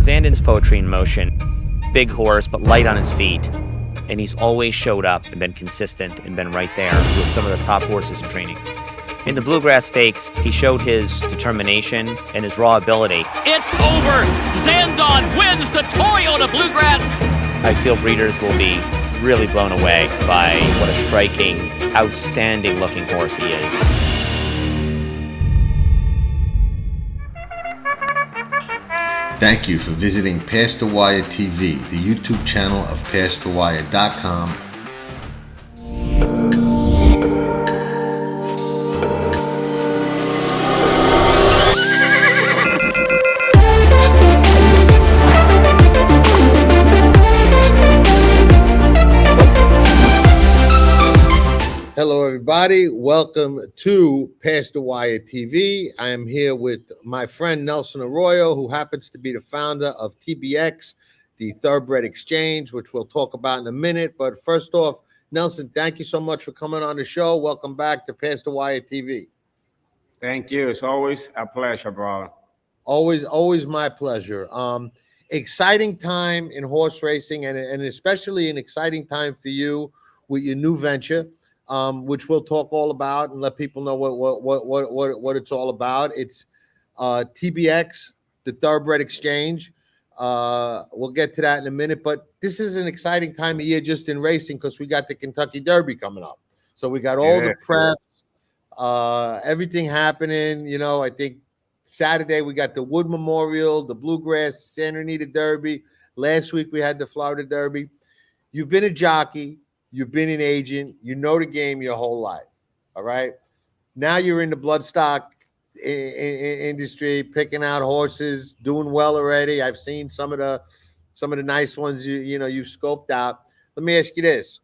Zandon's poetry in motion. Big horse, but light on his feet. And he's always showed up and been consistent and been right there with some of the top horses in training. In the Bluegrass Stakes, he showed his determination and his raw ability. It's over! Zandon wins the Toyota Bluegrass! I feel breeders will be really blown away by what a striking, outstanding looking horse he is. Thank you for visiting Past the Wire TV, the YouTube channel of PastTheWire.com. Hello, everybody. Welcome to Past the Wire TV. I am here with my friend Nelson Arroyo, who happens to be the founder of TBX, the Thoroughbred Exchange, which we'll talk about in a minute. But first off, Nelson, thank you so much for coming on the show. Welcome back to Past the Wire TV. Thank you. It's always a pleasure, brother. Always my pleasure. Exciting time in horse racing, and especially an exciting time for you with your new venture. Which we'll talk all about and let people know what it's all about. It's TBX, the Thoroughbred Exchange. We'll get to that in a minute, but this is an exciting time of year just in racing because we got the Kentucky Derby coming up. So we got all the preps, everything happening. You know, I think Saturday we got the Wood Memorial, the Bluegrass, Santa Anita Derby. Last week we had the Florida Derby. You've been a jockey. You've been an agent. You know the game your whole life, all right? Now you're in the bloodstock industry, picking out horses, doing well already. I've seen some of the nice ones you've scoped out. Let me ask you this: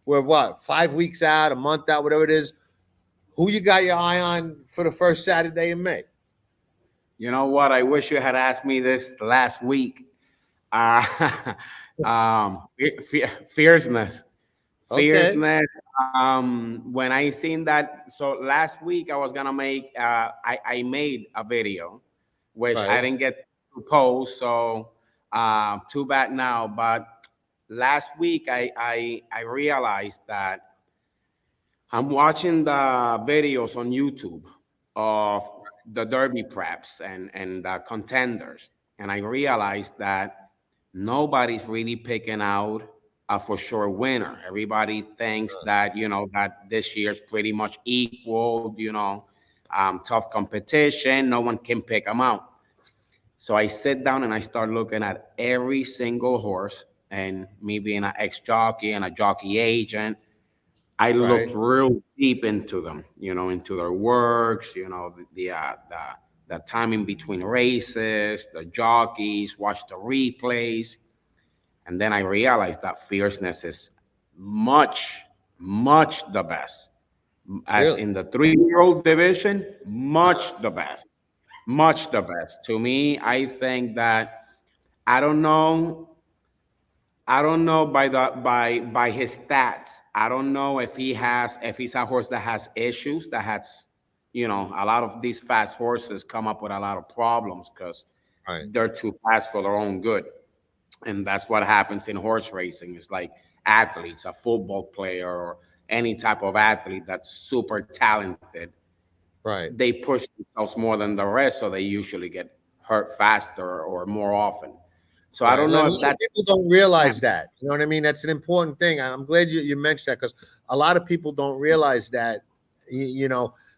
we're what, 5 weeks out, a month out, whatever it is. Who you got your eye on for the first Saturday in May? You know what? I wish you had asked me this last week. Fierceness. Fierceness. When I seen that, so last week I was gonna make I made a video which I didn't get to post, so too bad now. But last week I realized that I'm watching the videos on YouTube of the Derby preps and the contenders, and I realized that nobody's really picking out a for sure winner. Everybody thinks that, that this year's pretty much equal, tough competition. No one can pick them out. So I sit down and I start looking at every single horse, and me being an ex-jockey and a jockey agent, I looked real deep into them, into their works, the timing between races, the jockeys, watch the replays. And then I realized that Fierceness is much, much the best. As in the 3-year-old division, much the best. Much the best. To me, I think that I don't know by his stats. I don't know if he's a horse that has issues, that has, a lot of these fast horses come up with a lot of problems because they're too fast for their own good. And that's what happens in horse racing. It's like athletes, a football player or any type of athlete that's super talented. Right. They push themselves more than the rest, so they usually get hurt faster or more often. So I don't know if that people don't realize that. You know what I mean? That's an important thing. I'm glad you mentioned that because a lot of people don't realize that,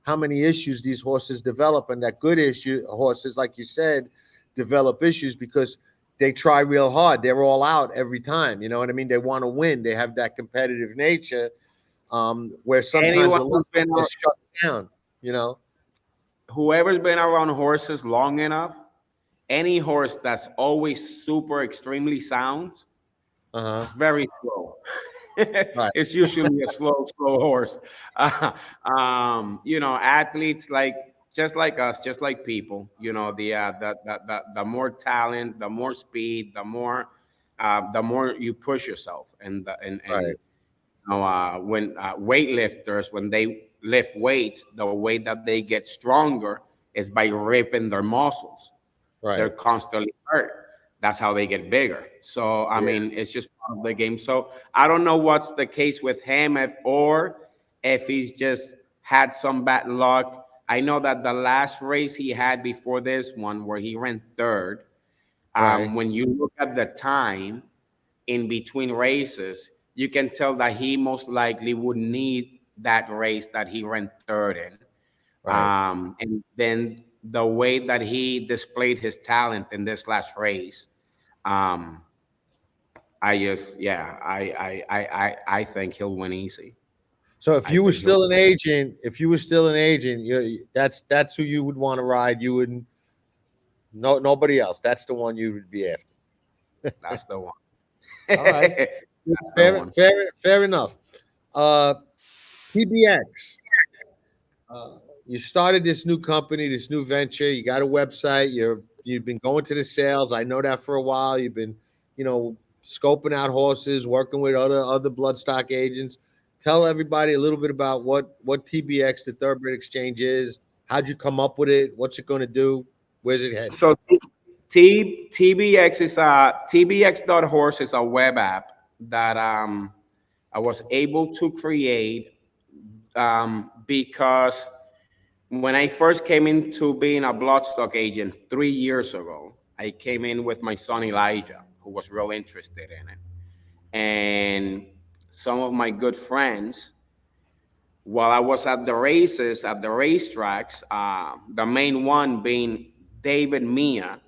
how many issues these horses develop, and that good horses, like you said, develop issues because they try real hard. They're all out every time. You know what I mean? They want to win. They have that competitive nature where sometimes shut down, Whoever's been around horses long enough, any horse that's always super extremely sound, very slow. It's usually a slow horse. Athletes just like us, just like people. The more talent, the more speed, the more you push yourself, when weightlifters, when they lift weights, the way that they get stronger is by ripping their muscles. They're constantly hurt. That's how they get bigger. So I mean, it's just part of the game. So I don't know what's the case with him, if he's just had some bad luck. I know that the last race he had before this one, where he ran third, when you look at the time in between races, you can tell that he most likely would need that race that he ran third in. And then the way that he displayed his talent in this last race, I just, yeah, I think he'll win easy. So if you were still an agent, that's who you would want to ride. You wouldn't, nobody else. That's the one you would be after. That's the one. All right. Fair enough. TBX. You started this new company, this new venture. You got a website. You've been going to the sales. I know that for a while. You've been, scoping out horses, working with other bloodstock agents. Tell everybody a little bit about what TBX, the Thoroughbred Exchange, is. How'd you come up with it? What's it going to do? Where's it headed? So TBX is TBX.horse is a web app that I was able to create because when I first came into being a bloodstock agent 3 years ago, I came in with my son Elijah, who was real interested in it. And some of my good friends, while I was at the races, at the racetracks, the main one being David Mia,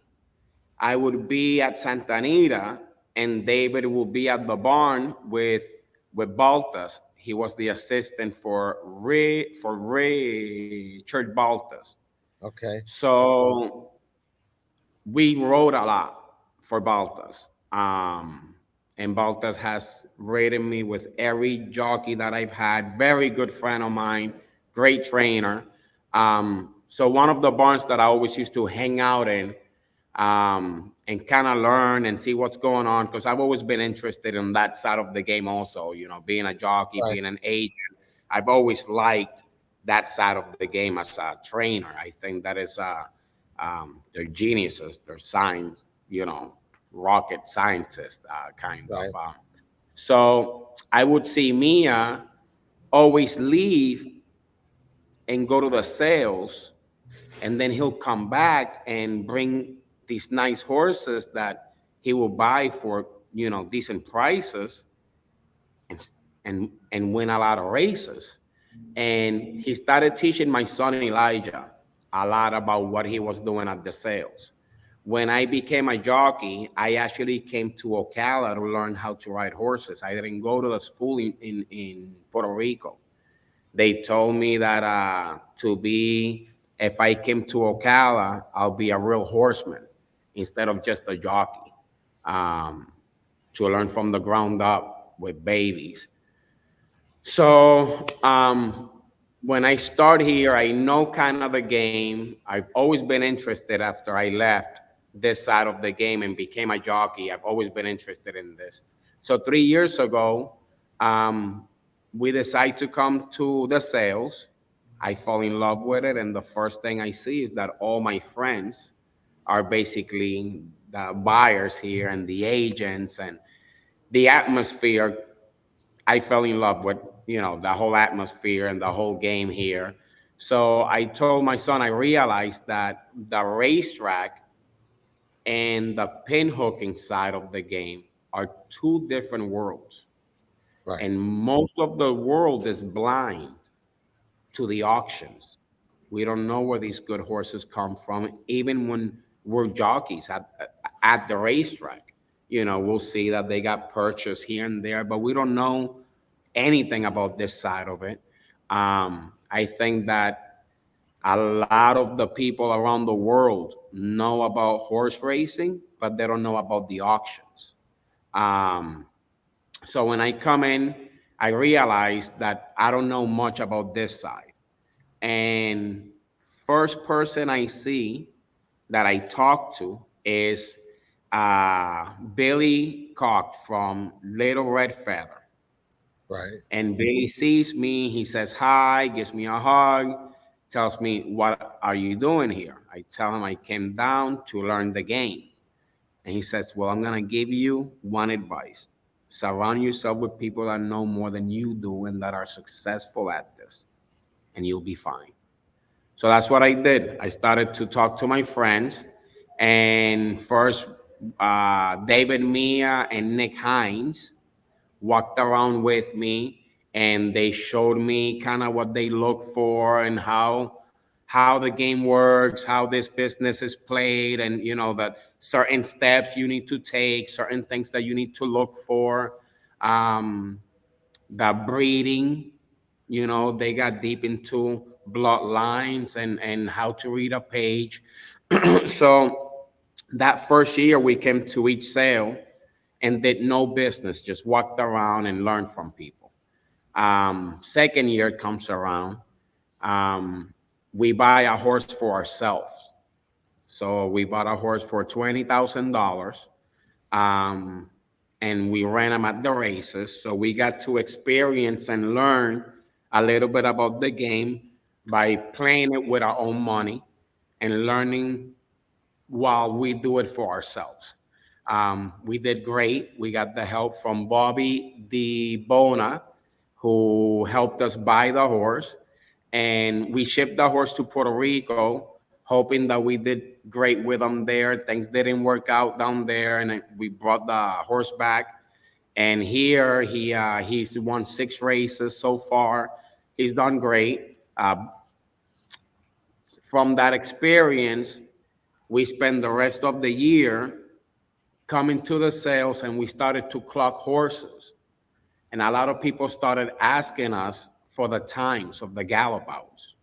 I would be at Santa Anita and David would be at the barn with Baltas. He was the assistant for Richard Baltas. Okay. So we rode a lot for Baltas. And Baltas has rated me with every jockey that I've had. Very good friend of mine, great trainer. So one of the barns that I always used to hang out in and kind of learn and see what's going on, because I've always been interested in that side of the game also, being a jockey, being an agent. I've always liked that side of the game as a trainer. I think that is, they're geniuses, they're science, rocket scientist kind of. So I would see Mia always leave and go to the sales, and then he'll come back and bring these nice horses that he will buy for decent prices and win a lot of races. And he started teaching my son Elijah a lot about what he was doing at the sales. When I became a jockey, I actually came to Ocala to learn how to ride horses. I didn't go to the school in Puerto Rico. They told me that if I came to Ocala, I'll be a real horseman instead of just a jockey, to learn from the ground up with babies. So when I start here, I know kind of the game. I've always been interested after I left this side of the game and became a jockey. I've always been interested in this. So 3 years ago, we decided to come to the sales. I fall in love with it, and the first thing I see is that all my friends are basically the buyers here and the agents, and the atmosphere. I fell in love with, the whole atmosphere and the whole game here. So I told my son, I realized that the racetrack and the pin hooking side of the game are two different worlds. And most of the world is blind to the auctions. We don't know where these good horses come from. Even when we're jockeys at the racetrack, we'll see that they got purchased here and there, but we don't know anything about this side of it. I think that a lot of the people around the world know about horse racing, but they don't know about the auctions. So when I come in, I realize that I don't know much about this side. And first person I see that I talk to is Billy Cock from Little Red Feather. And Billy sees me, he says hi, gives me a hug, tells me, "What are you doing here?" I tell him I came down to learn the game. And he says, "Well, I'm going to give you one advice. Surround yourself with people that know more than you do and that are successful at this, and you'll be fine." So that's what I did. I started to talk to my friends. And first, David Mia and Nick Hines walked around with me, and they showed me kind of what they look for and how the game works, how this business is played, and that certain steps you need to take, certain things that you need to look for, the breeding. They got deep into bloodlines and how to read a page. So that first year we came to each sale and did no business, just walked around and learned from people. Second year comes around, we buy a horse for ourselves. So we bought a horse for $20,000, and we ran him at the races. So we got to experience and learn a little bit about the game by playing it with our own money and learning while we do it for ourselves. We did great. We got the help from Bobby DeBona, who helped us buy the horse. And we shipped the horse to Puerto Rico, hoping that we did great with him there. Things didn't work out down there, and we brought the horse back. And here he's won 6 races so far. He's done great. From that experience, we spent the rest of the year coming to the sales, and we started to clock horses. And a lot of people started asking us for the times of the gallop outs.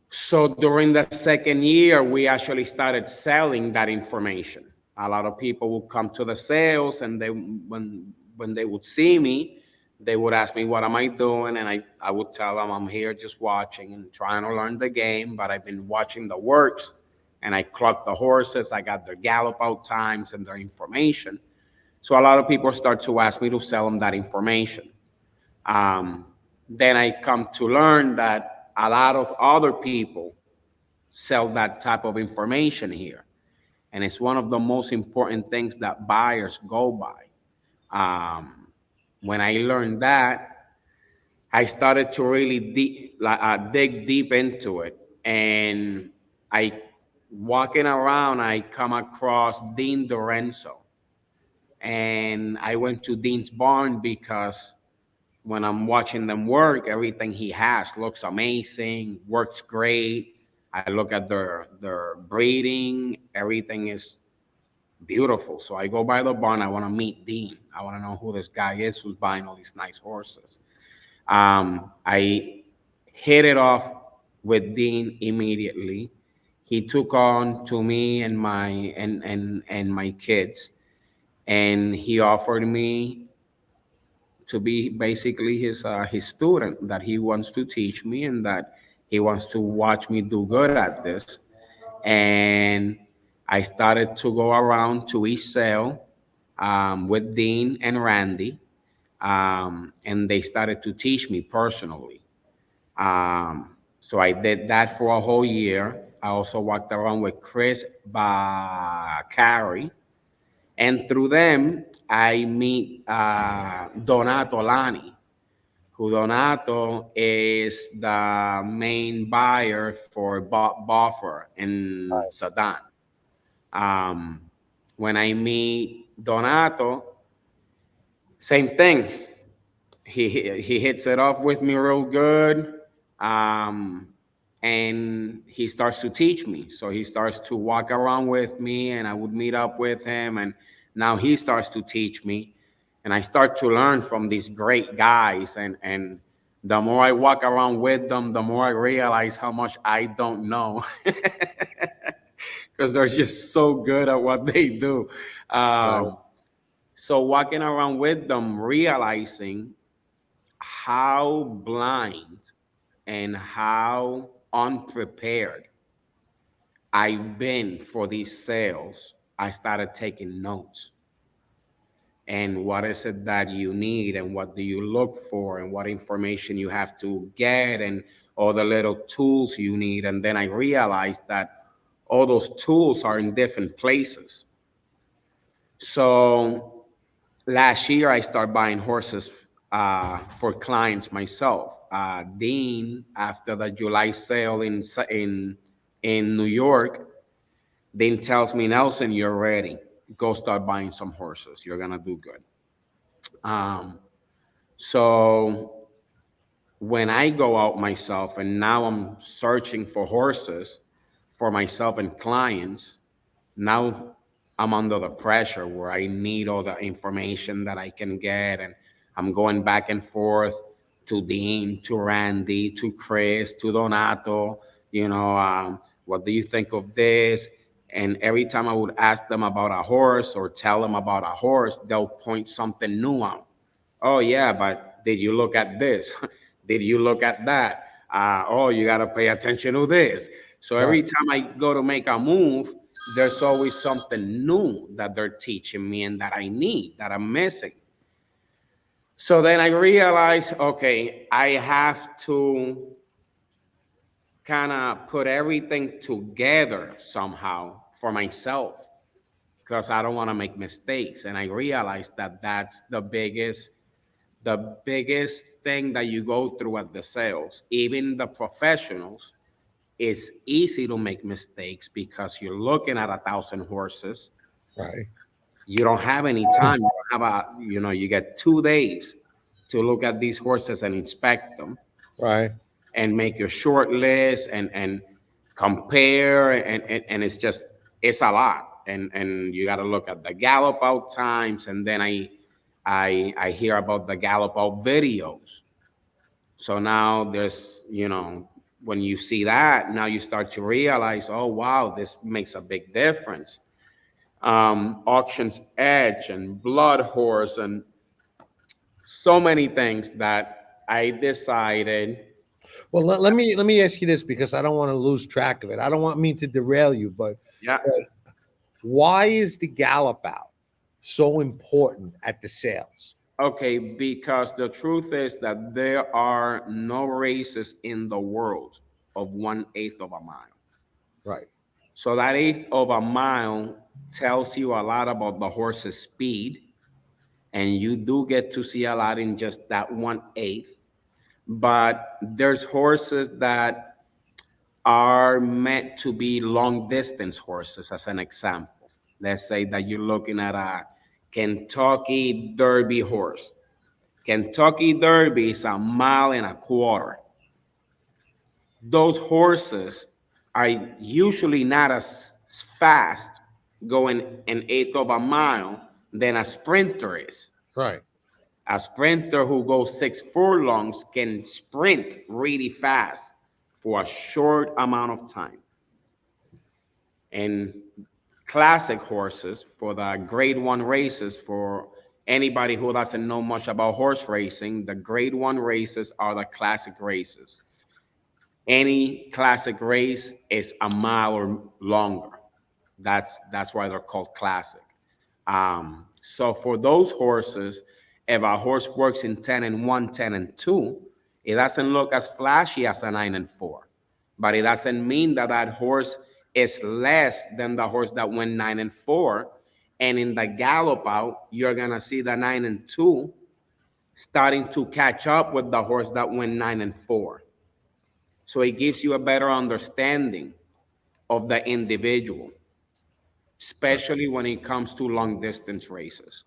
So during the second year, we actually started selling that information. A lot of people would come to the sales, and when they would see me, they would ask me, "What am I doing?" And I would tell them, "I'm here just watching and trying to learn the game, but I've been watching the works, and I clocked the horses. I got their gallop out times and their information." So a lot of people start to ask me to sell them that information. Then I come to learn that a lot of other people sell that type of information here. And it's one of the most important things that buyers go by. When I learned that, I started to really dig deep into it. And walking around, I come across Dean Dorenzo. And I went to Dean's barn because when I'm watching them work, everything he has looks amazing, works great. I look at their breeding, everything is beautiful. So I go by the barn, I want to meet Dean. I want to know who this guy is who's buying all these nice horses. I hit it off with Dean immediately. He took on to me and my kids, and he offered me to be basically his student, that he wants to teach me and that he wants to watch me do good at this. And I started to go around to each sale with Dean and Randy, and they started to teach me personally. So I did that for a whole year. I also walked around with Chris Bacari, and through them, I meet Donato Lani, who Donato is the main buyer for Buffer and Sedan. When I meet Donato, same thing. He hits it off with me real good, and he starts to teach me. So he starts to walk around with me, and I would meet up with him, and now he starts to teach me, and I start to learn from these great guys. And the more I walk around with them, the more I realize how much I don't know, because they're just so good at what they do. So walking around with them, realizing how blind and how unprepared I've been for these sales, I started taking notes. And what is it that you need, and what do you look for, and what information you have to get, and all the little tools you need. And then I realized that all those tools are in different places. So last year I started buying horses for clients myself. Dean, after the July sale in New York, Dean tells me, Nelson, you're ready. Go start buying some horses. You're gonna do good. So when I go out myself and now I'm searching for horses for myself and clients, now I'm under the pressure where I need all the information that I can get, and I'm going back and forth to Dean, to Randy, to Chris, to Donato. What do you think of this? And every time I would ask them about a horse or tell them about a horse, they'll point something new out. Oh yeah, but did you look at this? Did you look at that? Oh, you got to pay attention to this. So every time I go to make a move, there's always something new that they're teaching me and that I need, that I'm missing. So then I realized, okay, I have to kind of put everything together somehow for myself because I don't want to make mistakes. And I realized that that's the biggest thing that you go through at the sales. Even the professionals, it's easy to make mistakes because you're looking at 1,000 horses. Right. You don't have any time. You get 2 days to look at these horses and inspect them. Right. And make your short list and compare. And it's a lot. And you got to look at the gallop out times. And then I hear about the gallop out videos. So now there's, when you see that, now you start to realize, oh, wow, this makes a big difference. Auctions Edge and Blood Horse and so many things that I decided. Well, let me ask you this because I don't want to lose track of it. I don't want me to derail you, but why is the gallop out so important at the sales? Okay, because the truth is that there are no races in the world of 1/8 of a mile. Right. So that 1/8 of a mile tells you a lot about the horse's speed, and you do get to see a lot in just that 1/8. But there's horses that are meant to be long distance horses, as an example. Let's say that you're looking at a Kentucky Derby horse. Kentucky Derby is 1.25 miles. Those horses are usually not as fast going 1/8 of a mile than a sprinter is. Right. A sprinter who goes 6 furlongs can sprint really fast for a short amount of time. And classic horses for the grade 1 races, for anybody who doesn't know much about horse racing, the grade 1 races are the classic races. Any classic race is 1 mile or longer. That's why they're called classic. So for those horses, if a horse works in 10-1, 10-2, it doesn't look as flashy as a 9-4, but it doesn't mean that that horse is less than the horse that went 9-4. And in the gallop out, you're gonna see the 9-2 starting to catch up with the horse that went 9-4. So it gives you a better understanding of the individual, especially when it comes to long distance races.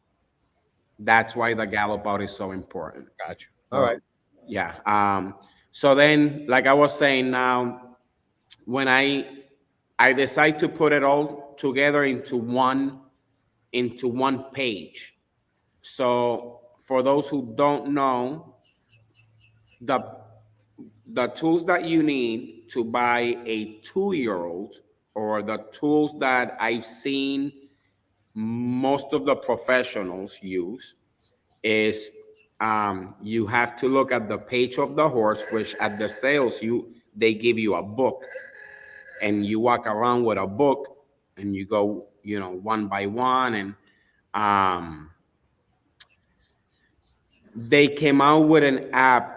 That's why the gallop out is so important. Gotcha. All right. Yeah. So then, like I was saying now, when I decide to put it all together into one page. So for those who don't know, the tools that you need to buy a 2-year-old, or the tools that I've seen most of the professionals use, is you have to look at the page of the horse, which at the sales they give you a book, and you walk around with a book and you go one by one. And they came out with an app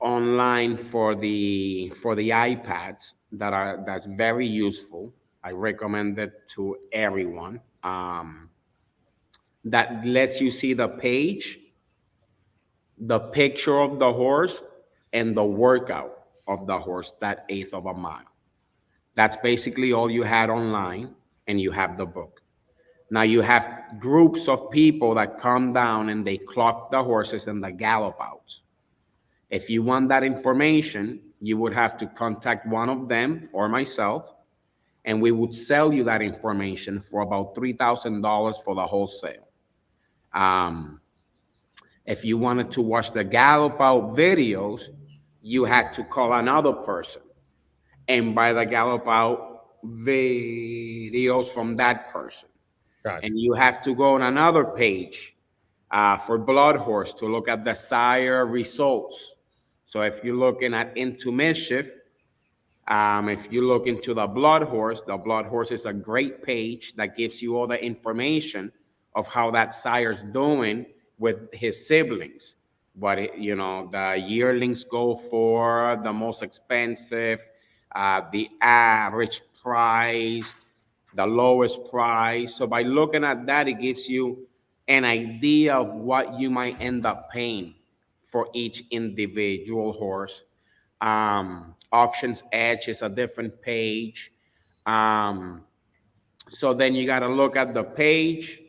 online for the iPads that's very useful. I recommend it to everyone. That lets you see the page, the picture of the horse, and the workout of the horse that eighth of a mile. That's basically all you had online, and you have the book. Now you have groups of people that come down and they clock the horses and the gallop outs. If you want that information, you would have to contact one of them or myself, and we would sell you that information for about $3,000 for the wholesale. If you wanted to watch the gallop out videos, you had to call another person and buy the gallop out videos from that person. Gotcha. And you have to go on another page for blood horse to look at the sire results. So if you're looking at Into Mischief, if you look into the blood horse is a great page that gives you all the information of how that sire's doing with his siblings. But the yearlings go for the most expensive, the average price, the lowest price. So by looking at that, it gives you an idea of what you might end up paying for each individual horse. Auctions Edge is a different page. So then you got to look at the page,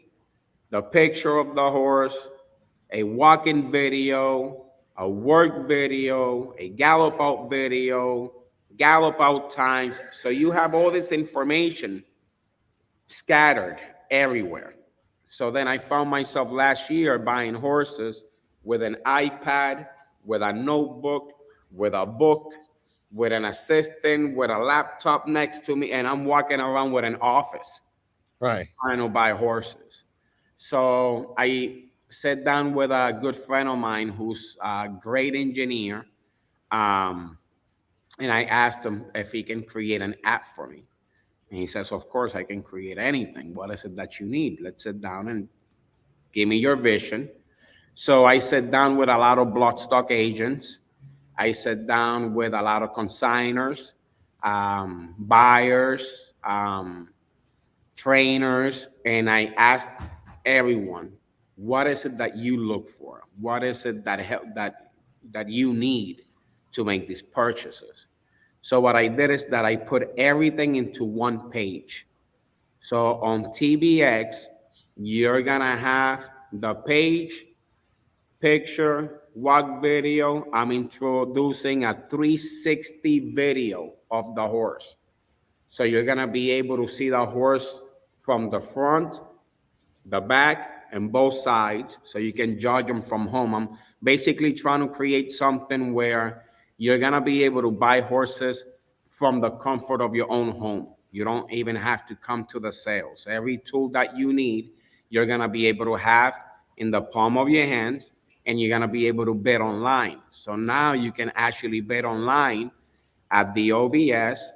the picture of the horse, a walk-in video, a work video, a gallop out video, gallop out times. So you have all this information scattered everywhere. So then I found myself last year buying horses with an iPad, with a notebook, with a book, with an assistant, with a laptop next to me, and I'm walking around with an office, Right. trying to buy horses. So I sat down with a good friend of mine who's a great engineer, and I asked him if he can create an app for me. And he says, of course, I can create anything. What is it that you need? Let's sit down and give me your vision. So I sat down with a lot of bloodstock agents. I sat down with a lot of consigners, buyers, trainers, and I asked everyone, what is it that you look for? What is it that you need to make these purchases? So what I did is that I put everything into one page. So on TBX, you're gonna have the page, picture, walk video. I'm introducing a 360 video of the horse. So you're gonna be able to see the horse from the front, the back, and both sides, so you can judge them from home. I'm basically trying to create something where you're gonna be able to buy horses from the comfort of your own home. You don't even have to come to the sales. Every tool that you need, you're gonna be able to have in the palm of your hands, and you're gonna be able to bid online. So now you can actually bid online at the OBS,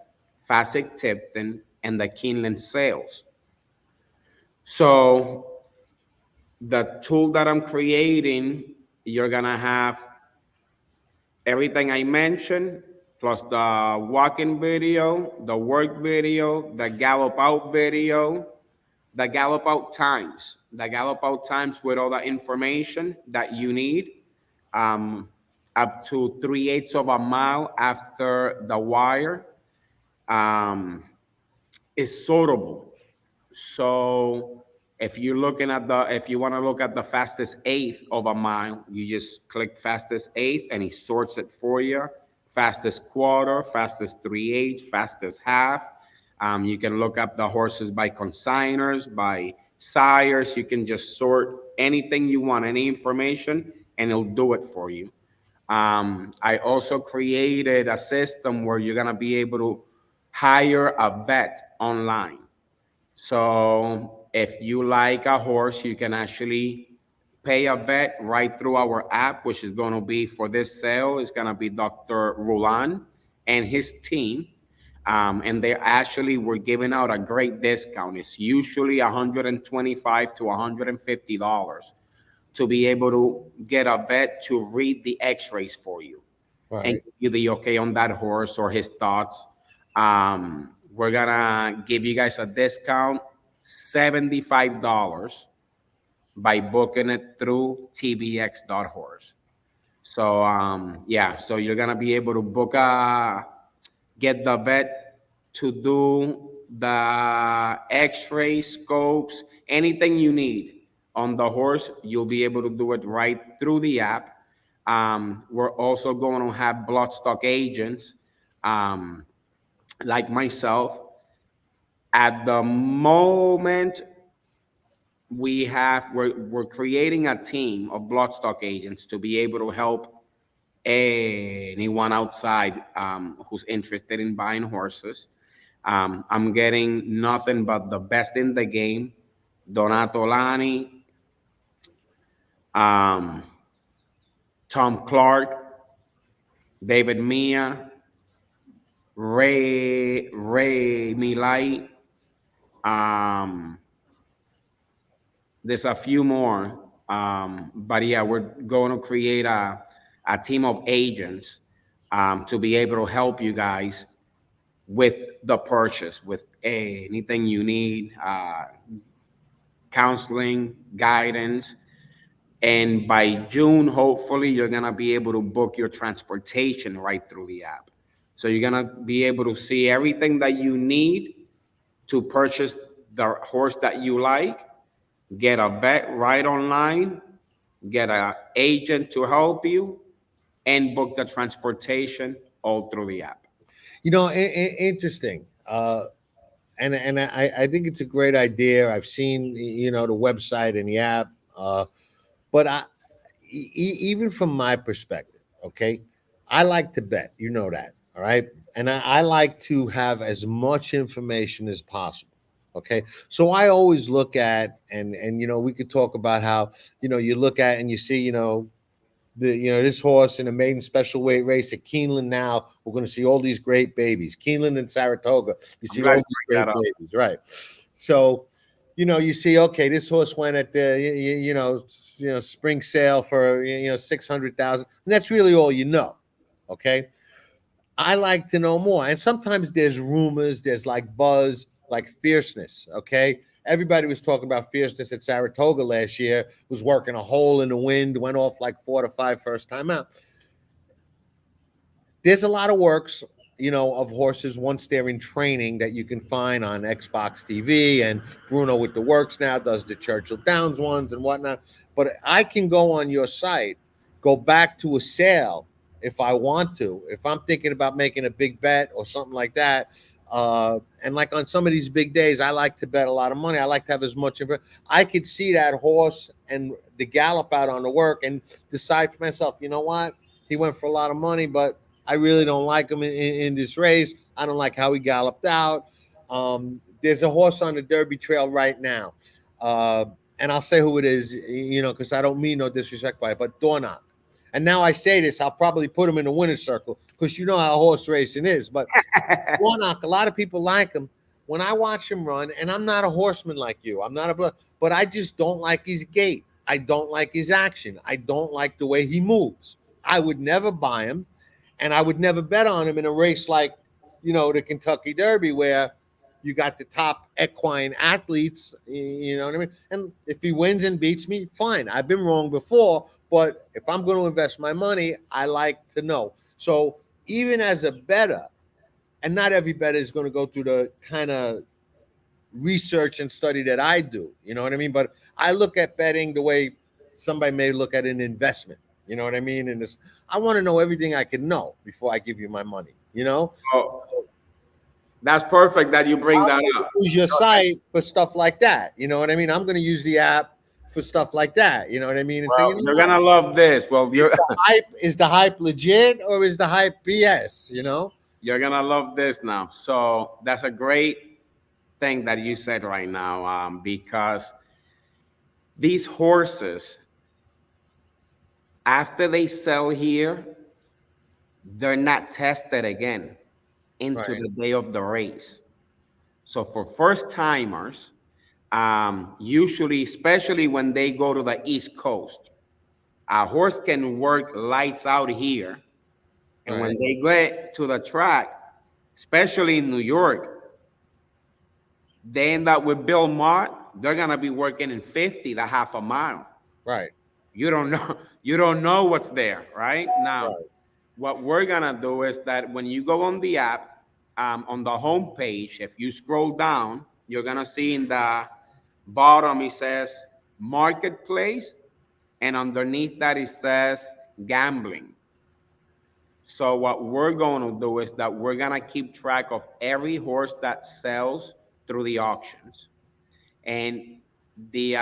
Fasig Tipton, and the Keeneland sales. So the tool that I'm creating, you're gonna have everything I mentioned, plus the walk-in video, the work video, the gallop out video, the gallop out times with all the information that you need, up to 3/8 of a mile after the wire, is sortable. So if you want to look at the fastest eighth of a mile, you just click fastest eighth and he sorts it for you. Fastest quarter, fastest 3/8, fastest half. You can look up the horses by consigners, by sires. You can just sort anything you want, any information, and it'll do it for you. I also created a system where you're gonna be able to hire a vet online. So if you like a horse, you can actually pay a vet right through our app, which is going to be for this sale. It's going to be Dr. Roland and his team. And we're giving out a great discount. It's usually $125 to $150 to be able to get a vet to read the x-rays for you. and give you the okay on that horse or his thoughts. We're gonna give you guys a discount, $75 by booking it through tbx.horse. So yeah, so you're gonna be able to get the vet to do the x-ray scopes, anything you need on the horse, you'll be able to do it right through the app. We're also going to have bloodstock agents, like myself. At the moment, we're creating a team of bloodstock agents to be able to help anyone outside who's interested in buying horses. I'm getting nothing but the best in the game: Donato Lani, Tom Clark, David Mia, Ray Milai. There's a few more, but yeah, we're going to create a team of agents to be able to help you guys with the purchase, with anything you need, counseling, guidance. And by June, hopefully, you're going to be able to book your transportation right through the app. So you're going to be able to see everything that you need to purchase the horse that you like, get a vet right online, get an agent to help you, and book the transportation all through the app. Interesting. And I think it's a great idea. I've seen, the website and the app. But even from my perspective, okay, I like to bet. You know that, all right? And I like to have as much information as possible. Okay, so I always look at and we could talk about how you look at and you see this horse in a maiden special weight race at Keeneland. Now we're going to see all these great babies. Keeneland and Saratoga, you see all these great babies, right? So you see, okay, this horse went at the spring sale for 600,000, and that's really all you know. Okay, I like to know more, and sometimes there's rumors, there's like buzz, like Fierceness. Okay, everybody was talking about Fierceness at Saratoga last year. Was working a hole in the wind, went off like 4 to 5 first time out. There's a lot of works, of horses once they're in training that you can find on Xbox TV, and Bruno with the works now does the Churchill Downs ones and whatnot. But I can go on your site, go back to a sale if I want to, if I'm thinking about making a big bet or something like that. And like on some of these big days, I like to bet a lot of money. I like to have as much information. I could see that horse and the gallop out on the work and decide for myself, you know what? He went for a lot of money, but I really don't like him in this race. I don't like how he galloped out. There's a horse on the Derby Trail right now. And I'll say who it is, because I don't mean no disrespect by it, but Dornock. And now I say this, I'll probably put him in the winner's circle because you know how horse racing is. But Dornock, a lot of people like him. When I watch him run, and I'm not a horseman like you, but I just don't like his gait. I don't like his action. I don't like the way he moves. I would never buy him. And I would never bet on him in a race like, the Kentucky Derby, where you got the top equine athletes, you know what I mean? And if he wins and beats me, fine. I've been wrong before, but if I'm going to invest my money, I like to know. So even as a bettor, and not every bettor is going to go through the kind of research and study that I do, you know what I mean? But I look at betting the way somebody may look at an investment. You know what I mean? And this, I want to know everything I can know before I give you my money, Oh, that's perfect that you bring that up. Use your site for stuff like that. You know what I mean? I'm going to use the app for stuff like that. You know what I mean? And well, you're going to love this. Well, is the hype legit or is the hype BS? You're going to love this now. So that's a great thing that you said right now, because these horses, after they sell here, they're not tested again into the day of the race. So for first timers, usually, especially when they go to the East Coast, a horse can work lights out here, And when they get to the track, especially in New York, they end up with Bill Mott. They're gonna be working in 50 to half a mile. Right. You don't know. You don't know what's there, right? Now, what we're gonna do is that when you go on the app, on the home page, if you scroll down, you're gonna see in the bottom it says Marketplace, and underneath that it says Gambling. So what we're going to do is that we're going to keep track of every horse that sells through the auctions. And the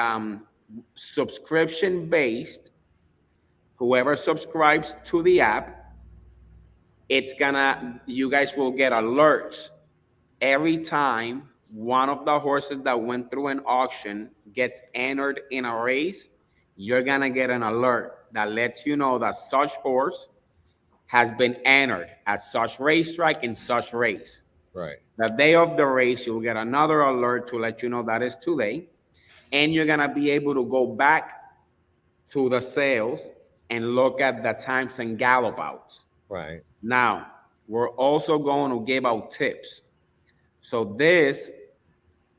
subscription based, whoever subscribes to the app, you guys will get alerts every time one of the horses that went through an auction gets entered in a race. You're going to get an alert that lets you know that such horse has been entered at such racetrack in such race. Right. The day of the race, you'll get another alert to let you know that it's today. And you're going to be able to go back to the sales and look at the times and gallop outs. Right. Now, we're also going to give out tips. So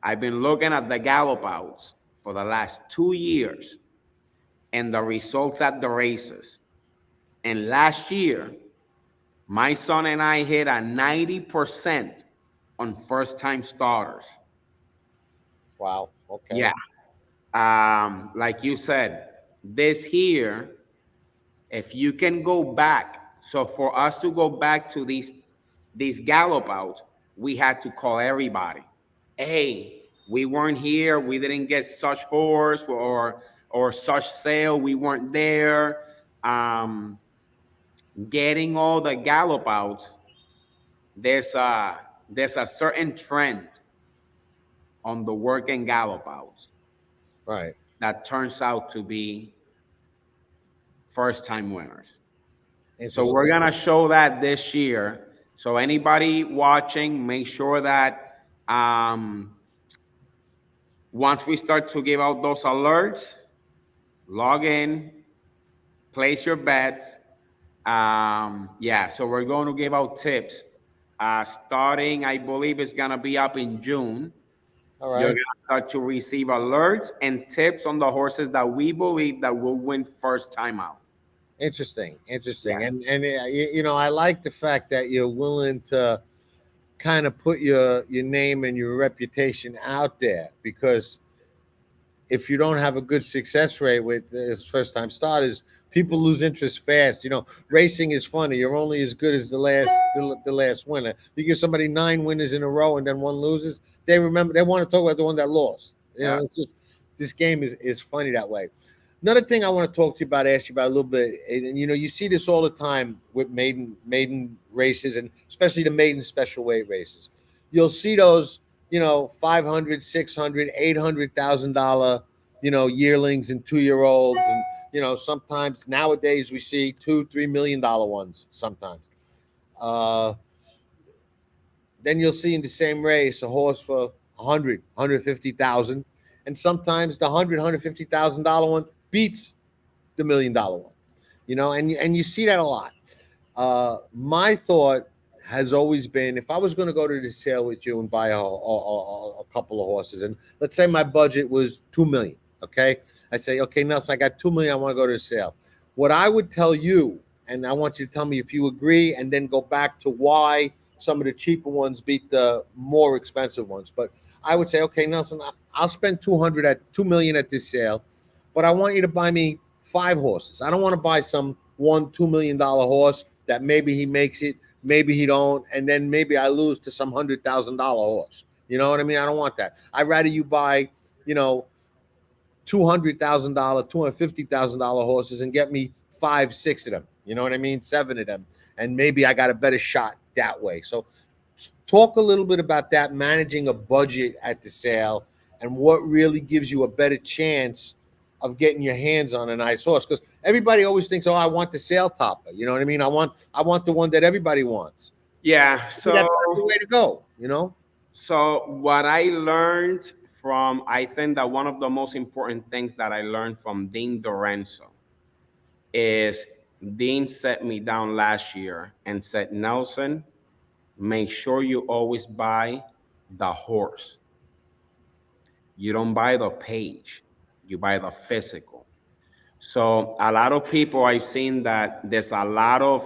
I've been looking at the gallop outs for the last 2 years and the results at the races. And last year, my son and I hit a 90% on first-time starters. Wow. Okay. Yeah. Like you said, this year, if you can go back, so for us to go back to these gallop outs, we had to call everybody. Hey, we weren't here. We didn't get such horse or such sale. We weren't there. Getting all the gallop outs, there's a certain trend on the working gallop outs, right, that turns out to be first time winners. So we're gonna show that this year. So anybody watching, make sure that once we start to give out those alerts, log in, place your bets. Yeah, so we're going to give out tips. Starting, I believe it's going to be up in June. All right. You're going to start to receive alerts and tips on the horses that we believe that will win first time out. Interesting. Yeah. And you know, I like the fact that you're willing to kind of put your name and your reputation out there, because if you don't have a good success rate with first time starters, people lose interest fast. You know, racing is funny. You're only as good as the last winner. You give somebody 9 winners in a row and then one loses, they want to talk about the one that lost. You know, it's just, this game is funny that way. Another thing I want to talk to you about, ask you about a little bit, and you know, you see this all the time with maiden races, and especially the maiden special weight races. You'll see those, you know, $500,000, $600,000, $800,000, you know, yearlings and 2-year-olds, and you know, sometimes nowadays we see $2-3 million ones sometimes. Then you'll see in the same race a horse for $150,000, and sometimes the $150,000 one beats the $1 million one, you know, and you see that a lot. My thought has always been, if I was going to go to the sale with you and buy a couple of horses, and let's say my budget was $2 million, okay, I say, okay, Nelson, I got $2 million, I want to go to the sale. What I would tell you, and I want you to tell me if you agree, and then go back to why some of the cheaper ones beat the more expensive ones. But I would say, okay, Nelson, I'll spend $2 million at this sale, but I want you to buy me 5 horses. I don't want to buy some $2 million horse that maybe he makes it, maybe he don't, and then maybe I lose to some $100,000 horse. You know what I mean? I don't want that. I'd rather you buy, you know, $200,000, $250,000 horses and get me 5, 6 of them. You know what I mean? 7 of them, and maybe I got a better shot that way. So talk a little bit about that, managing a budget at the sale, and what really gives you a better chance of getting your hands on a nice horse. Because everybody always thinks, oh, I want the sale topper. You know what I mean? I want the one that everybody wants. Yeah. So that's not the way to go, you know? So what I learned from, I think that one of the most important things that I learned from Dean Dorenzo is Dean set me down last year and said, Nelson, make sure you always buy the horse. You don't buy the page, you buy the physical. So a lot of people, I've seen that there's a lot of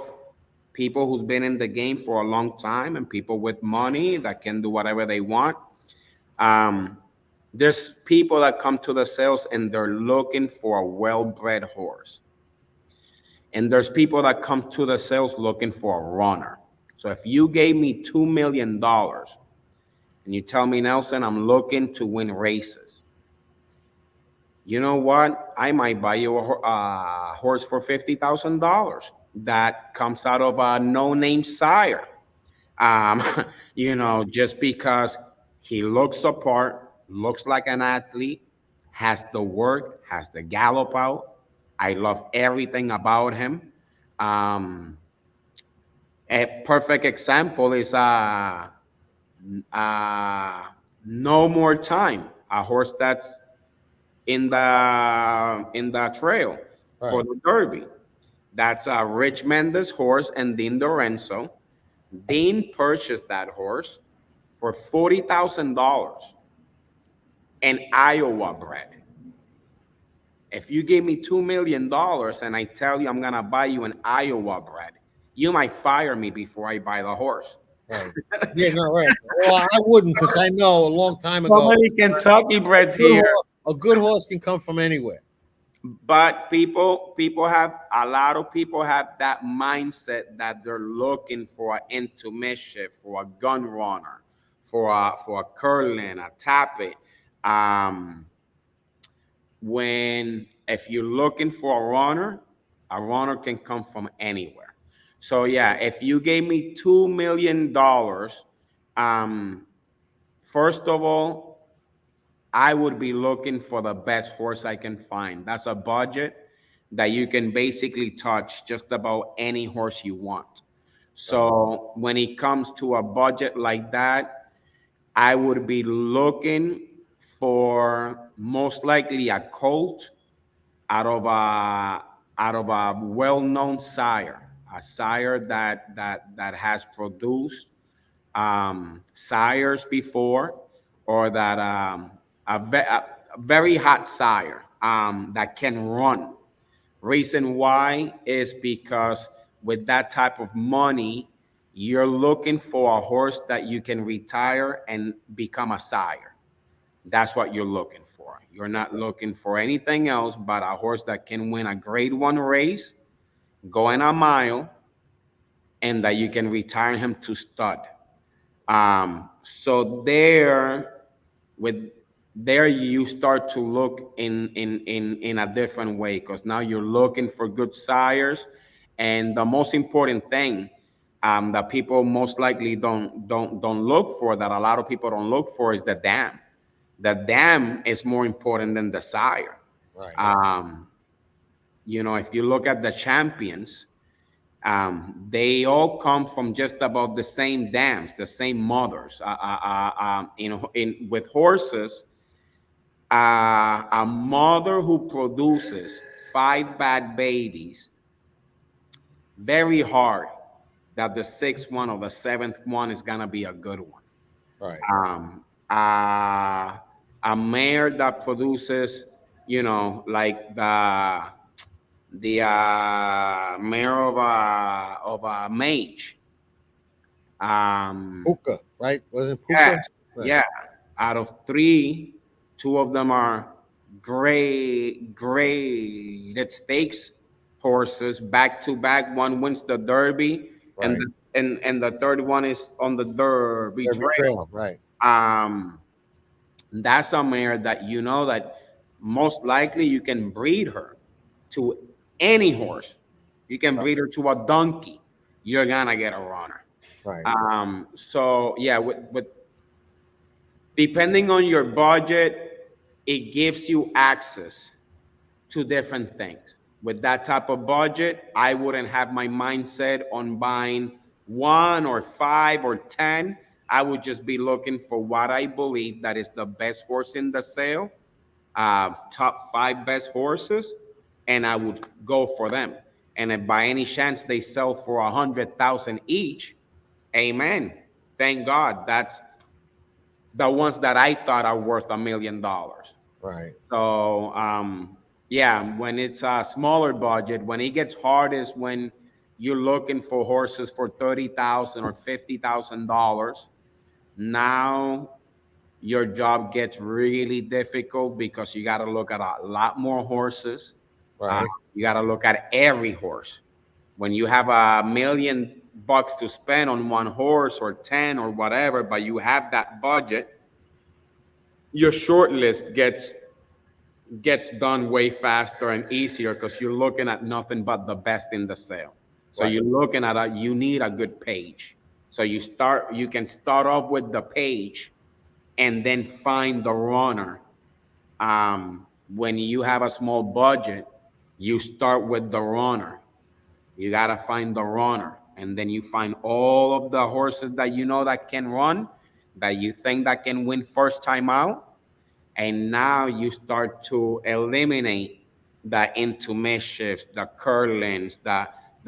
people who's been in the game for a long time and people with money that can do whatever they want. There's people that come to the sales and they're looking for a well-bred horse. And there's people that come to the sales looking for a runner. So if you gave me $2 million and you tell me, Nelson, I'm looking to win races, you know what? I might buy you a horse for $50,000 that comes out of a no-name sire. Just because he looks apart, looks like an athlete, has the work, has the gallop out. I love everything about him. A perfect example is No More Time, a horse that's in the trail for the Derby. That's a Rich Mendes horse and Dean Lorenzo. Dean purchased that horse for $40,000, an Iowa bred. If you gave me $2 million and I tell you I'm gonna buy you an Iowa bred, you might fire me before I buy the horse. Right. Yeah, no, right. Well, I wouldn't, because I know a long time ago. So many Kentucky breds here. A good horse can come from anywhere. But a lot of people have that mindset that they're looking for an into mischief, for a gun runner, for a curling, a tappet. If you're looking for a runner can come from anywhere. So yeah, if you gave me $2 million, first of all, I would be looking for the best horse I can find. That's a budget that you can basically touch just about any horse you want. So when it comes to a budget like that, I would be looking for most likely a colt out of a well-known sire, a sire that has produced sires before, or that a very hot sire that can run. Reason why is because with that type of money, you're looking for a horse that you can retire and become a sire. That's what you're looking for. You're not looking for anything else but a horse that can win a Grade 1 race, go in a mile, and that you can retire him to stud. So there you start to look in a different way, because now you're looking for good sires. And the most important thing that people most likely don't look for, that a lot of people don't look for, is the dam. The dam is more important than the sire. Right. If you look at the champions, they all come from just about the same dams, the same mothers. With horses, a mother who produces 5 bad babies, very hard that the 6th one or the 7th one is gonna be a good one. Right. A mare that produces, like the mare of a mage. Puka, right? Wasn't Puka? Yes, Right. yeah. Out of 3, 2 of them are graded stakes horses, back to back. One wins the Derby, Right. and the third one is on the Derby trail. Right. That's a mare that that most likely you can breed her to any horse. You can breed her to a donkey. You're gonna get a runner. Right. So yeah, with depending on your budget, it gives you access to different things. With that type of budget, I wouldn't have my mindset on buying 1 or 5 or 10. I would just be looking for what I believe that is the best horse in the sale, top 5 best horses, and I would go for them. and if by any chance they sell for 100,000 each, amen. Thank God. That's the ones that I thought are worth $1 million. Right. So yeah, when it's a smaller budget, when it gets hard is when you're looking for horses for $30,000 or $50,000. Now your job gets really difficult because you got to look at a lot more horses. Right. You got to look at every horse. When you have $1 million to spend on one horse or 10 or whatever, but you have that budget, your short list gets done way faster and easier because you're looking at nothing but the best in the sale. So Right. you're looking at you need a good page. So you can start off with the page and then find the runner. When you have a small budget, you start with the runner. You got to find the runner. And then you find all of the horses that you know that can run, that you think that can win first time out. And now you start to eliminate the into mischiefs, the curlings, the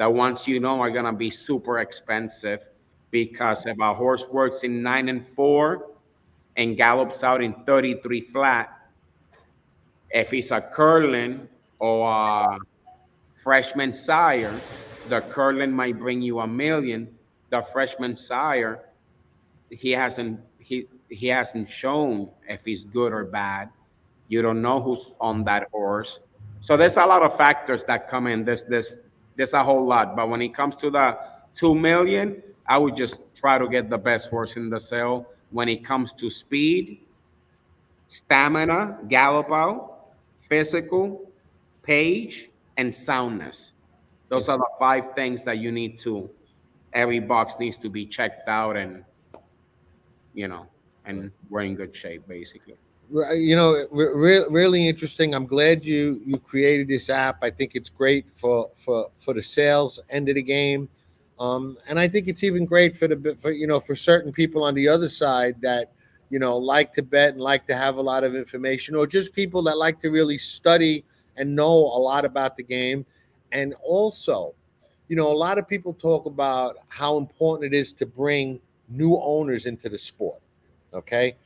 ones you know are gonna be super expensive, because if a horse works in 9-4 and gallops out in 33 flat, if it's a curling or a freshman sire, the curling might bring you $1 million. The freshman sire, he hasn't shown if he's good or bad. You don't know who's on that horse. So there's a lot of factors that come in. There's a whole lot. But when it comes to the 2 million, I would just try to get the best horse in the sale. When it comes to speed, stamina, gallop out, physical, page, and soundness. Those are the 5 things that you need to, every box needs to be checked out, and and we're in good shape, basically. Really interesting. I'm glad you created this app. I think it's great for the sales end of the game, and I think it's even great for certain people on the other side that like to bet and like to have a lot of information, or just people that like to really study and know a lot about the game. And also, a lot of people talk about how important it is to bring new owners into the sport. Okay.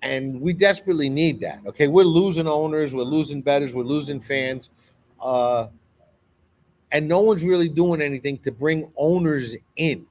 And we desperately need that. Okay. We're losing owners, we're losing bettors, we're losing fans. And no one's really doing anything to bring owners in.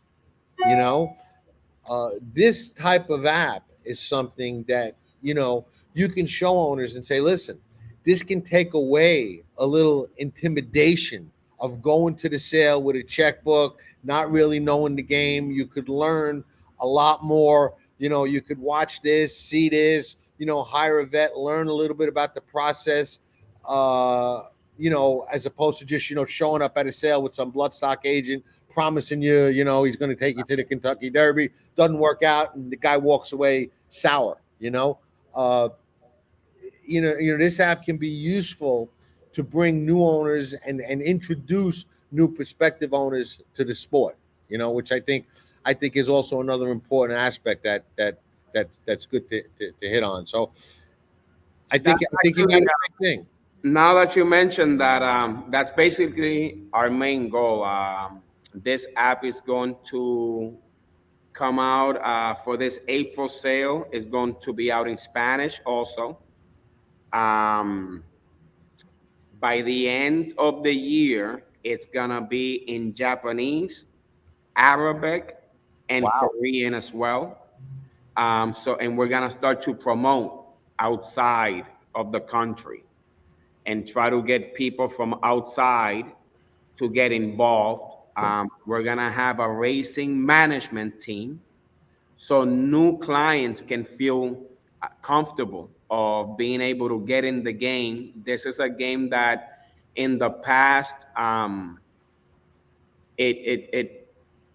This type of app is something that, you can show owners and say, listen, this can take away a little intimidation of going to the sale with a checkbook, not really knowing the game. You could learn a lot more. You could watch this, see this, hire a vet, learn a little bit about the process, as opposed to just, showing up at a sale with some bloodstock agent promising you, he's going to take you to the Kentucky Derby. Doesn't work out, and the guy walks away sour. This app can be useful to bring new owners and introduce new prospective owners to the sport. Which I think is also another important aspect that's good to hit on. So I think you got a big thing. Now that you mentioned that, that's basically our main goal. This app is going to come out for this April sale. It's going to be out in Spanish also. By the end of the year, it's gonna be in Japanese, Arabic, and Korean as well. And we're gonna start to promote outside of the country and try to get people from outside to get involved. We're gonna have a racing management team, so new clients can feel comfortable of being able to get in the game. This is a game that in the past,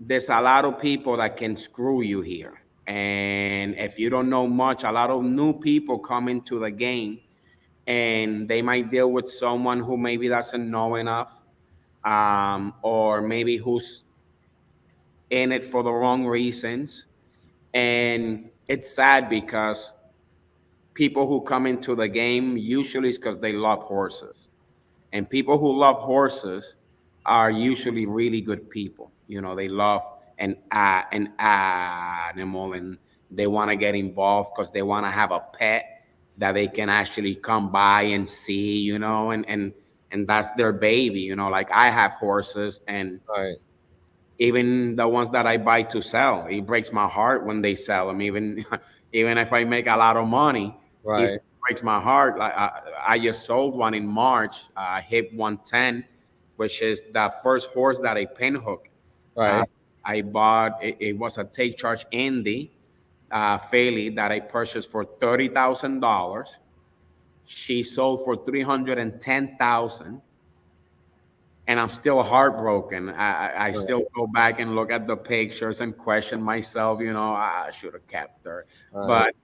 there's a lot of people that can screw you here. And if you don't know much, a lot of new people come into the game and they might deal with someone who maybe doesn't know enough, or maybe who's in it for the wrong reasons. And it's sad because people who come into the game usually is because they love horses. And people who love horses, are usually really good people. You know, they love an animal, and they want to get involved because they want to have a pet that they can actually come by and see, you know, and that's their baby, you know. Like I have horses, and Right. even the ones that I buy to sell, it breaks my heart when they sell them. Even even if I make a lot of money, it Right. still breaks my heart. Like I just sold one in March, Hip 110, which is the first horse that I pinhook. Uh, Right. I bought it was a take charge Indy filly that I purchased for $30,000. She sold for 310,000, and I'm still heartbroken. I Right. still go back and look at the pictures and question myself. You know, I should have kept her. Right. But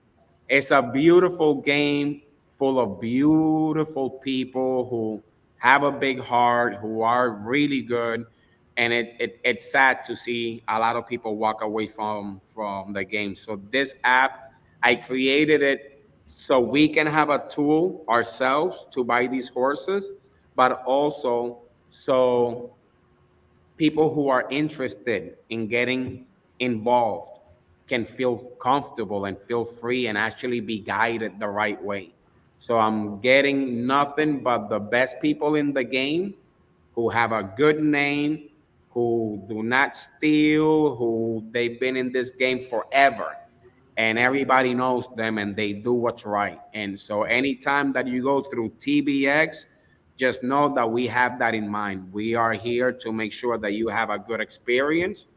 it's a beautiful game full of beautiful people who have a big heart, who are really good. And it's sad to see a lot of people walk away from the game. So this app, I created it so we can have a tool ourselves to buy these horses, but also so people who are interested in getting involved can feel comfortable and feel free and actually be guided the right way. So I'm getting nothing but the best people in the game who have a good name, who do not steal, who they've been in this game forever. And everybody knows them and they do what's right. And so anytime that you go through TBX, just know that we have that in mind. We are here to make sure that you have a good experience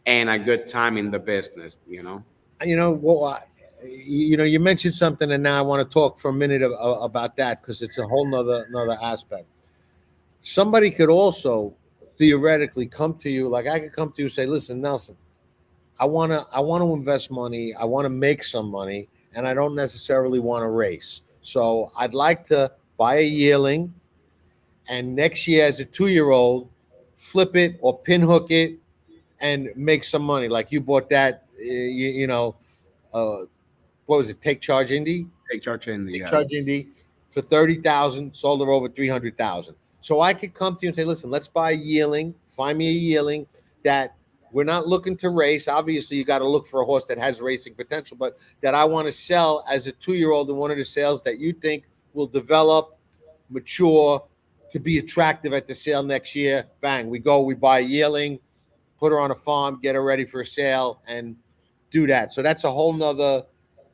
and a good time in the business, you know? You know, well, you know, you mentioned something, and now I want to talk for a minute about that because it's a whole another aspect. Somebody could also theoretically come to you, like I could come to you and say, "Listen, Nelson, I want to invest money. I want to make some money, and I don't necessarily want to race. So I'd like to buy a yearling, and next year as a 2-year-old, flip it or pinhook it and make some money. Like you bought that, you know, uh, what was it? Take Charge Indy, Take charge in the, Take Charge Indy for 30,000, sold her over 300,000. So I could come to you and say, listen, let's buy a yearling. Find me a yearling that we're not looking to race. Obviously, you got to look for a horse that has racing potential, but that I want to sell as a 2-year-old in one of the sales that you think will develop, mature, to be attractive at the sale next year. Bang, we go, we buy a yearling, put her on a farm, get her ready for a sale, and do that. So that's a whole nother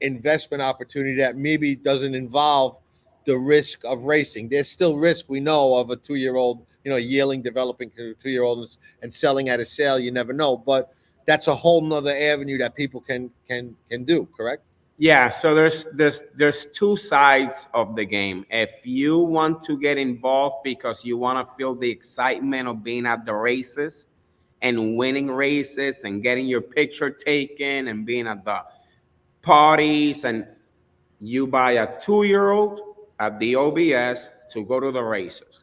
investment opportunity that maybe doesn't involve the risk of racing. There's still risk, we know, of a 2-year-old, you know, yearling developing to a 2-year-old and selling at a sale. You never know, but that's a whole nother avenue that people can do. Correct? yeah, so there's two sides of the game. If you want to get involved because you want to feel the excitement of being at the races and winning races and getting your picture taken and being at the parties, and you buy a 2-year-old at the OBS to go to the races.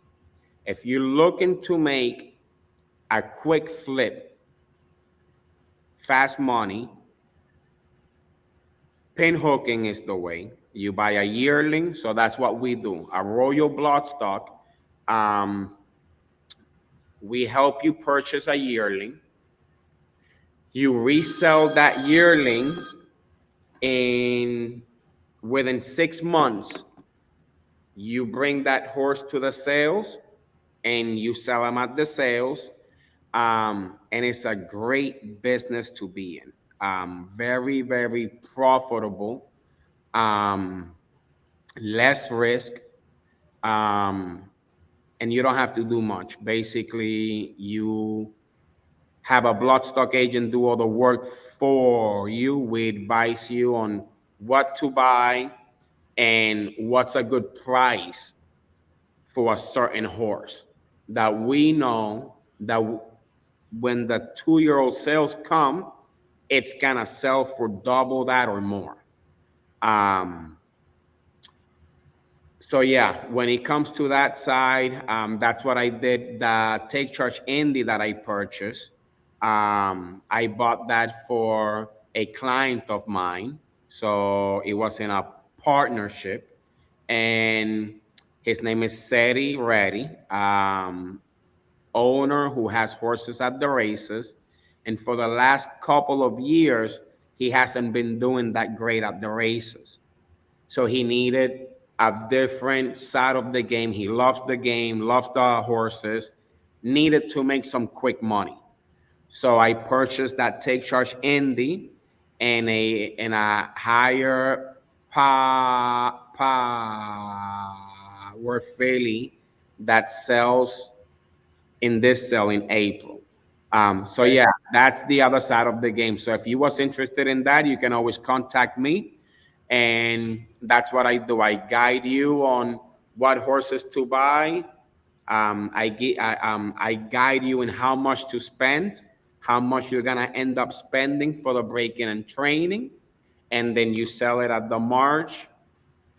If you're looking to make a quick flip, fast money, pin hooking is the way. You buy a yearling, so that's what we do. Arroyo Bloodstock, we help you purchase a yearling. You resell that yearling in within 6 months. You bring that horse to the sales and you sell them at the sales. And it's a great business to be in. Very, very profitable, less risk, um, and you don't have to do much. Basically, you have a bloodstock agent do all the work for you. We advise you on what to buy and what's a good price for a certain horse that we know that when the 2-year-old sales come, it's gonna sell for double that or more. Um, so yeah, when it comes to that side, that's what I did. The Take Charge Indy that I purchased, I bought that for a client of mine. So it was in a partnership, and his name is Seti Reddy. owner who has horses at the races. And for the last couple of years, he hasn't been doing that great at the races. So he needed a different side of the game. He loves the game, loves the horses, needed to make some quick money. So I purchased that Take Charge Indy and a higher power filly that sells in this sale in April. So yeah, that's the other side of the game. So if you was interested in that, you can always contact me, and that's what I do. I guide you on what horses to buy. I guide you in how much to spend, how much you're gonna end up spending for the break-in and training, and then you sell it at the March,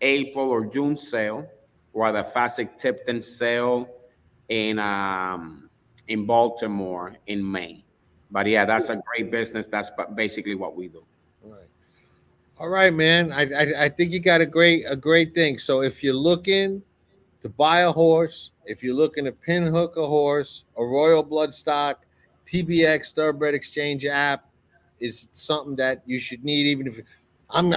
April, or June sale, or the Fasig Tipton sale in Baltimore in May. But yeah, that's a great business. That's basically what we do. All right, man. I think you got a great thing. So if you're looking to buy a horse, if you're looking to pin hook a horse, Arroyo Bloodstock, TBX Thoroughbred Exchange app is something that you should need. Even if I'm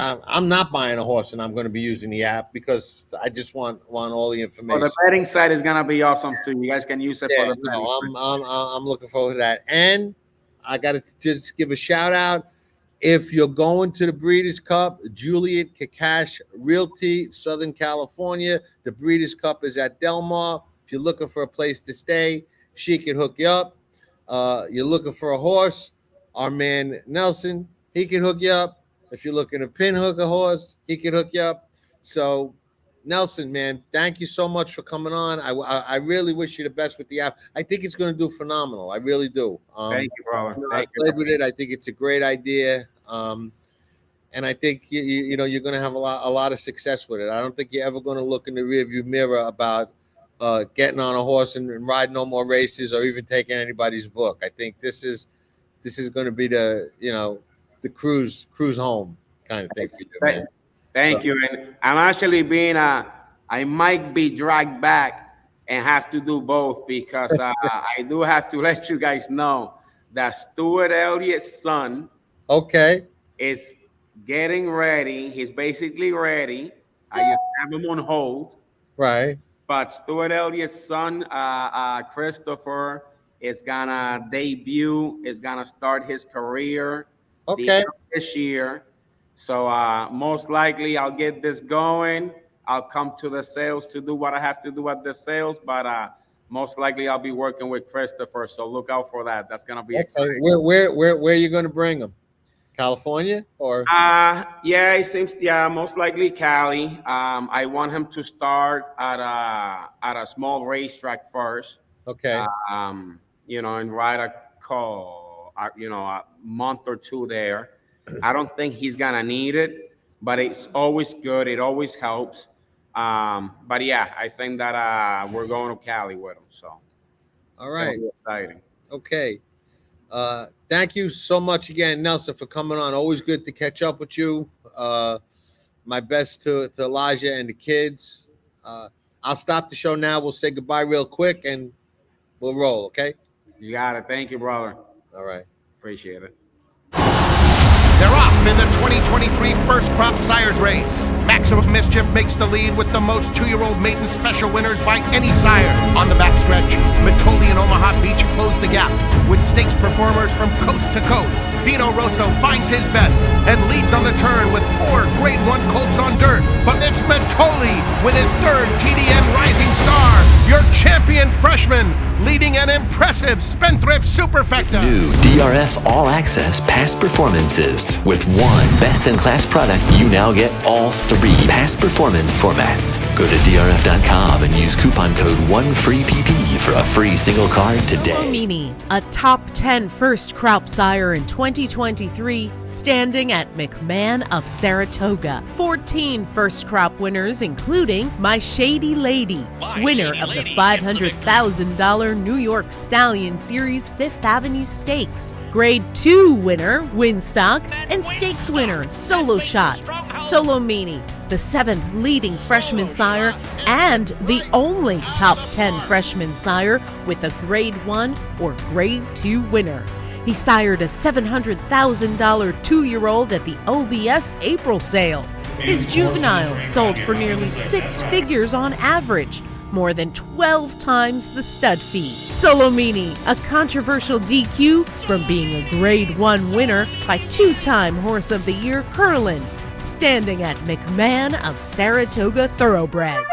not buying a horse and I'm going to be using the app because I just want all the information. Well, the betting side is going to be awesome too. You guys can use it for the betting. I'm looking forward to that. And I got to just give a shout out. If you're going to the Breeders' Cup, Juliet Kakash Realty, Southern California, the Breeders' Cup is at Del Mar. If you're looking for a place to stay, she can hook you up. You're looking for a horse, our man Nelson, he can hook you up. If you're looking to pin hook a horse, he can hook you up. So, Nelson, man, thank you so much for coming on. I really wish you the best with the app. I think it's going to do phenomenal. I really do. Thank you, brother. I played with it. I think it's a great idea. And I think you're going to have a lot of success with it. I don't think you're ever going to look in the rearview mirror about getting on a horse and riding no more races or even taking anybody's book. I think this is going to be the cruise home kind of thing for you, man. Thank you. And I'm actually I might be dragged back and have to do both because I do have to let you guys know that Stuart Elliott's son is getting ready. He's basically ready. I just have him on hold. Right. But Stuart Elliott's son, Christopher, is gonna debut, is gonna start his career this year. So most likely I'll get this going. I'll come to the sales to do what I have to do at the sales, but most likely I'll be working with Christopher. So look out for that. That's gonna be exciting. Where are you gonna bring him? California or? Yeah, it seems. Yeah, most likely Cali. I want him to start at a small racetrack first. Okay. And ride a month or two there. I don't think he's gonna need it, but it's always good. It always helps. But yeah, I think that we're going to Cali with him. So, all right, exciting. Okay, thank you so much again, Nelson, for coming on. Always good to catch up with you. My best to Elijah and the kids. I'll stop the show now. We'll say goodbye real quick and we'll roll. Okay. You got it. Thank you, brother. All right. Appreciate it. They're off in the 2023 First Crop Sires race. Maximum Mischief makes the lead with the most 2-year-old maiden special winners by any sire. On the backstretch, Matoli and Omaha Beach close the gap with stakes performers from coast to coast. Vino Rosso finds his best and leads on the turn with 4 Grade 1 colts on dirt. But it's Matoli with his 3rd TDN Rising Star, your champion freshman, leading an impressive Spendthrift Superfecta. New DRF All Access Past Performances. With one best-in-class product, you now get all 3 past performance formats. Go to drf.com and use coupon code 1FREEPP for a free single card today. Mini, a top 10 first crop sire in 2023, standing at McMahon of Saratoga. 14 first crop winners, including My Shady Lady, winner of the $500,000 New York Stallion Series 5th Avenue Stakes. Grade 2 winner, Winstock, and stakes winner, Solo Shot. Solo Meanie, the 7th leading freshman sire and the only top 10 freshman sire with a Grade 1 or Grade 2 winner. He sired a $700,000 2-year-old at the OBS April sale. His juveniles sold for nearly 6 figures on average, more than 12 times the stud fee. Solomini, a controversial DQ from being a Grade 1 winner by 2-time Horse of the Year Curlin, standing at McMahon of Saratoga Thoroughbreds.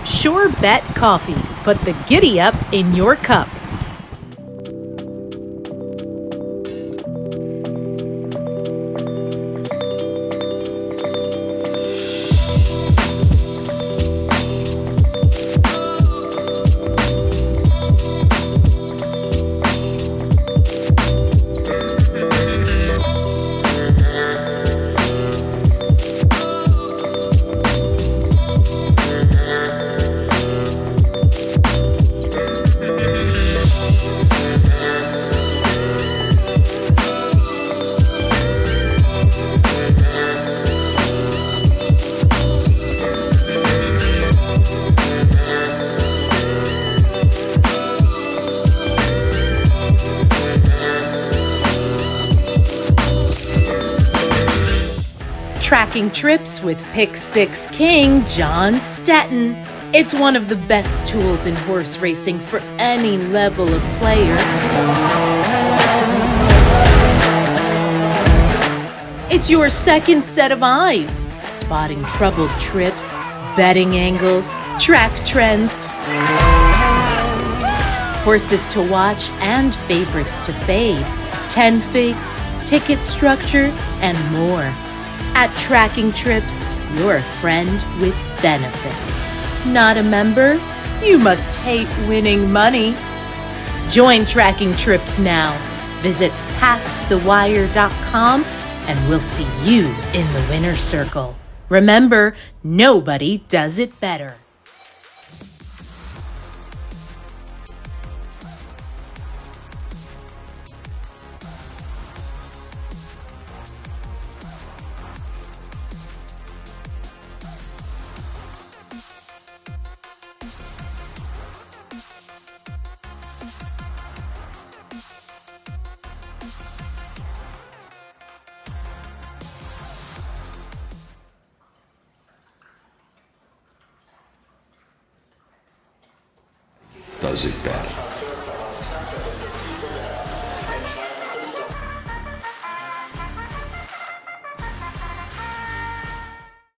Sure Bet Coffee. Put the giddy up in your cup. Tracking trips with Pick 6 King John Stetton. It's one of the best tools in horse racing for any level of player. It's your second set of eyes, spotting troubled trips, betting angles, track trends, horses to watch and favorites to fade, 10 figs, ticket structure, and more. At Tracking Trips, you're a friend with benefits. Not a member? You must hate winning money. Join Tracking Trips now. Visit pastthewire.com and we'll see you in the winner's circle. Remember, nobody does it better. Does it better.